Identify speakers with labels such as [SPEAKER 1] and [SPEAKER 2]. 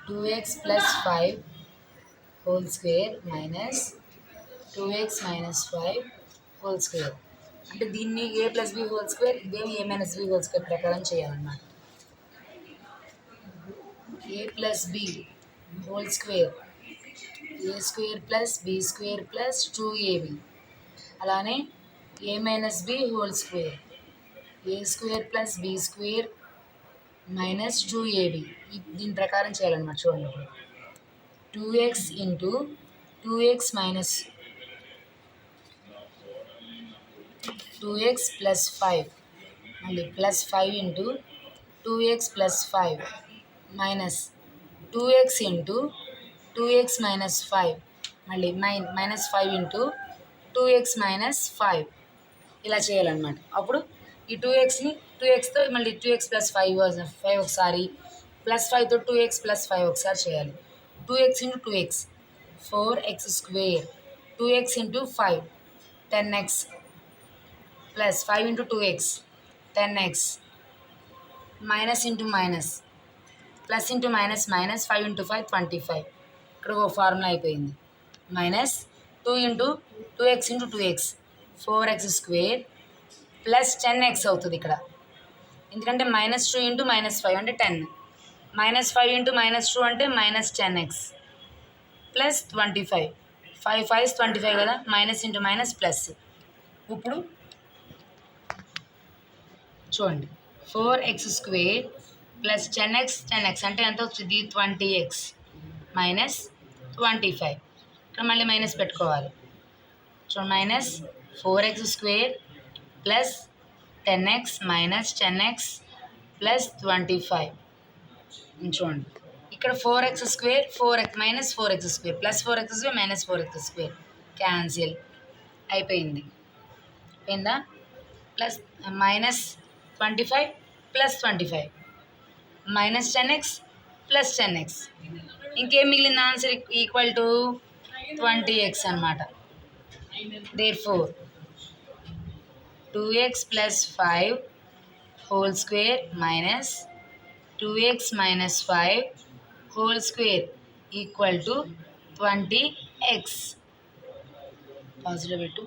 [SPEAKER 1] 2x plus 5 whole square minus 2x minus 5 whole square. అంటే దీన్ని a plus b whole square, ఇదేమి a minus b whole square ప్రకారం చేయాలన్నమాట. a plus b whole square, a square plus b square plus 2ab. అలానే a minus b whole square, a square plus b square minus 2ab. దీని ప్రకారం చేయాలన్నమాట. చూడండి ఇప్పుడు 2x into 2x minus 2x plus 5 మళ్ళీ plus 5 into 2x plus 5 minus 2x into 2x minus 5 మళ్ళీ minus 5 into 2x minus 5 ఇలా చేయాలన్నమాట. అప్పుడు ఈ 2xని 2xతో మళ్ళీ 2x plus 5 ఒకసారి ప్లస్ 5తో 2x plus 5 ఒకసారి చేయాలి. 2x into 2x 4x square, 2x into 5 10x plus 5 into 2x 10x minus into minus plus into minus minus 5 into 5 25. ఇక్కడ ఒక ఫార్ములా అయిపోయింది. Minus 2 into 2x into 2x 4x square plus 10x అవుతుంది ఇక్కడ, ఎందుకంటే minus 2 into minus 5 అంటే 10, minus 5 into minus 2 అంటే minus 10x plus 25. 5 5 25 కదా, minus into minus plus. ఇప్పుడు చూడండి 4x స్క్వేర్ ప్లస్ 10x అంటే ఎంత వచ్చింది 20x మైనస్ 25. ఇక్కడ మళ్ళీ మైనస్ పెట్టుకోవాలి. చూడండి minus 4x square plus 10x minus 10x plus 25. చూడండి ఇక్కడ 4x square 4x minus 4x square plus 4x square minus 4x square cancel అయిపోయింది. అయిందా? Plus minus 25 plus 25 minus 10x plus 10x, ఇంకేం మిగిలింది ఆన్సర్ ఈక్వల్ టు 20x అనమాట. Therefore 2x plus 5 whole square minus 2x minus 5 whole square equal to 20x. Positive 2.